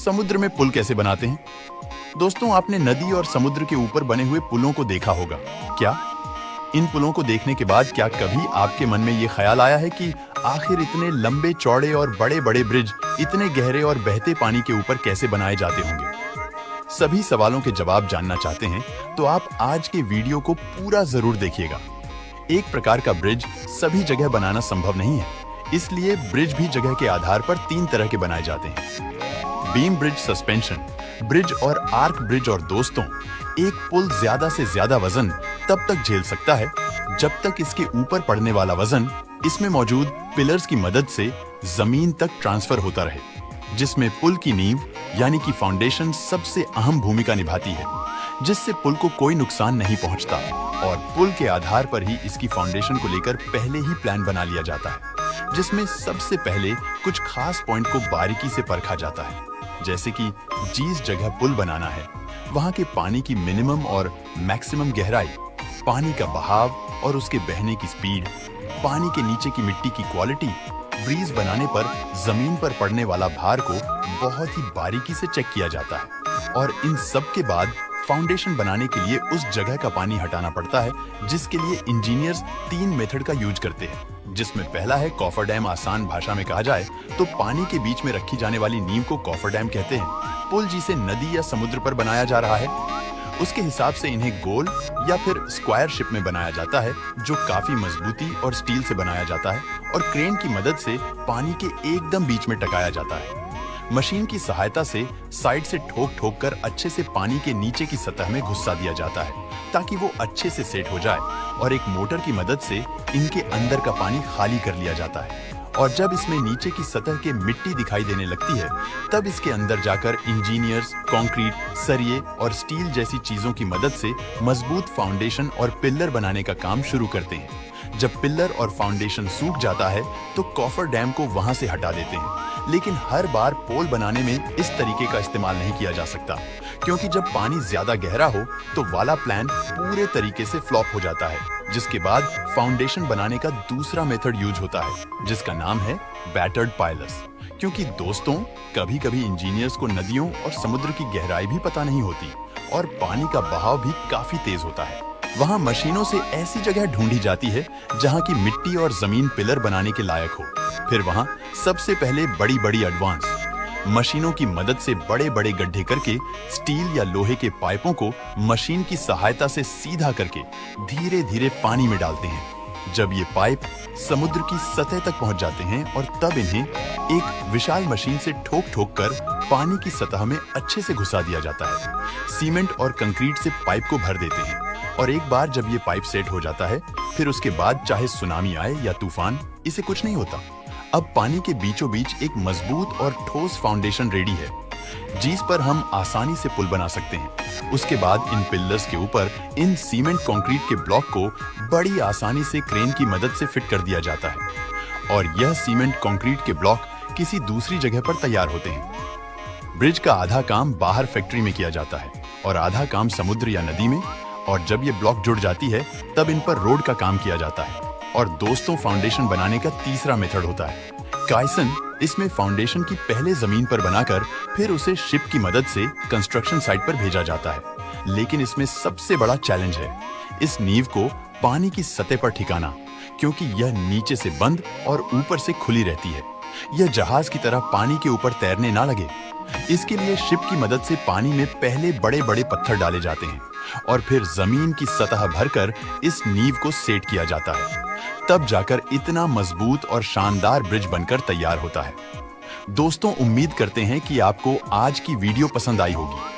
समुद्र में पुल कैसे बनाते हैं? दोस्तों, आपने नदी और समुद्र के ऊपर बने हुए पुलों को देखा होगा। क्या इन पुलों को देखने के बाद क्या कभी आपके मन में ये ख्याल आया है कि आखिर इतने लंबे चौड़े और बड़े बड़े ब्रिज इतने गहरे और बहते पानी के ऊपर कैसे बनाए जाते होंगे? सभी सवालों के जवाब जानना चाहते हैं तो आप आज के वीडियो को पूरा जरूर देखिएगा। एक प्रकार का ब्रिज सभी जगह बनाना संभव नहीं है, इसलिए ब्रिज भी जगह के आधार पर 3 तरह के बनाए जाते हैं। बीम ब्रिज सस्पेंशन ब्रिज और आर्क ब्रिज। और दोस्तों, एक पुल ज्यादा से ज्यादा वजन तब तक झेल सकता है जब तक इसके ऊपर पड़ने वाला वजन इसमें मौजूद पिलर्स की मदद से जमीन तक ट्रांसफर होता रहे, जिसमें पुल की नींव यानी कि फाउंडेशन सबसे अहम भूमिका निभाती है, जिससे पुल को कोई नुकसान नहीं पहुंचता और पुल के आधार पर ही इसकी फाउंडेशन को लेकर पहले ही प्लान बना लिया जाता है, जिसमें सबसे पहले कुछ खास पॉइंट को बारीकी से परखा जाता है, जैसे कि जिस जगह पुल बनाना है वहां के पानी की मिनिमम और मैक्सिमम गहराई, पानी का बहाव और उसके बहने की स्पीड, पानी के नीचे की मिट्टी की क्वालिटी, ब्रीज बनाने पर जमीन पर पड़ने वाला भार को बहुत ही बारीकी से चेक किया जाता है और इन सब के बाद फाउंडेशन बनाने के लिए उस जगह का पानी हटाना पड़ता है, जिसके लिए इंजीनियर्स 3 मेथड का यूज करते हैं, जिसमें पहला है कॉफर डैम। आसान भाषा में कहा जाए तो पानी के बीच में रखी जाने वाली नींव को कॉफर डैम कहते हैं। पुल जिसे नदी या समुद्र पर बनाया जा रहा है, उसके हिसाब से इन्हें गोल या फिर स्क्वायर शेप में बनाया जाता है, जो काफी मजबूती और स्टील से बनाया जाता है और क्रेन की मदद से पानी के एकदम बीच में टकाया जाता है। मशीन की सहायता से साइड से ठोक ठोक कर अच्छे से पानी के नीचे की सतह में घुसा दिया जाता है ताकि वो अच्छे से सेट हो जाए और एक मोटर की मदद से इनके अंदर का पानी खाली कर लिया जाता है। और जब इसमें नीचे की सतह के मिट्टी दिखाई देने लगती है, तब इसके अंदर जाकर इंजीनियर्स कंक्रीट, सरिये और स्टील जैसी चीजों की मदद से मजबूत फाउंडेशन और पिलर बनाने का काम शुरू करते हैं। जब पिलर और फाउंडेशन सूख जाता है तो कॉफर डैम को वहां से हटा देते हैं, लेकिन हर बार पोल बनाने में इस तरीके का इस्तेमाल नहीं किया जा सकता, क्योंकि जब पानी ज्यादा गहरा हो तो वाला प्लान पूरे तरीके से फ्लॉप हो जाता है, जिसके बाद फाउंडेशन बनाने का दूसरा मेथड यूज होता है, जिसका नाम है बैटर्ड पाइलर्स। क्योंकि दोस्तों, कभी कभी इंजीनियर्स को नदियों और समुद्र की गहराई भी पता नहीं होती और पानी का बहाव भी काफी तेज होता है। वहां मशीनों से ऐसी जगह ढूंढी जाती है जहां की मिट्टी और जमीन पिलर बनाने के लायक हो। फिर वहां सबसे पहले बड़ी बड़ी एडवांस मशीनों की मदद से बड़े बड़े गड्ढे करके स्टील या लोहे के पाइपों को मशीन की सहायता से सीधा करके धीरे धीरे पानी में डालते हैं। जब ये पाइप समुद्र की सतह तक पहुंच जाते हैं और तब इन्हें एक विशाल मशीन से ठोक ठोक कर पानी की सतह में अच्छे से घुसा दिया जाता है। सीमेंट और कंक्रीट से पाइप को भर देते हैं और एक बार जब ये पाइप सेट हो जाता है, फिर उसके बाद चाहे सुनामी आए या तूफान, इसे कुछ नहीं होता। अब पानी के बीचों बीच एक मजबूत और ठोस फाउंडेशन रेडी है, जिस पर हम आसानी से पुल बना सकते हैं। उसके बाद इन पिलर्स के ऊपर इन सीमेंट कंक्रीट के ब्लॉक को बड़ी आसानी से क्रेन की मदद से फिट कर दिया जाता है और यह सीमेंट कंक्रीट के ब्लॉक किसी दूसरी जगह पर तैयार होते हैं। ब्रिज का आधा काम बाहर फैक्ट्री में किया जाता है और आधा काम समुद्र या नदी में, और जब ये ब्लॉक जुड़ जाती है तब इन पर रोड का काम किया जाता है। और दोस्तों, फाउंडेशन बनाने का तीसरा मेथड होता है काइसन। इसमें फाउंडेशन की पहले जमीन पर बनाकर फिर उसे शिप की मदद से कंस्ट्रक्शन साइट पर भेजा जाता है। लेकिन इसमें सबसे बड़ा चैलेंज है इस नींव को पानी की सतह पर ठिकाना, क्योंकि यह नीचे से बंद और ऊपर से खुली रहती है। यह जहाज की तरह पानी के ऊपर तैरने ना लगे, इसके लिए शिप की मदद से पानी में पहले बड़े बड़े पत्थर डाले जाते हैं और फिर जमीन की सतह भरकर इस नींव को सेट किया जाता है। तब जाकर इतना मजबूत और शानदार ब्रिज बनकर तैयार होता है। दोस्तों, उम्मीद करते हैं कि आपको आज की वीडियो पसंद आई होगी।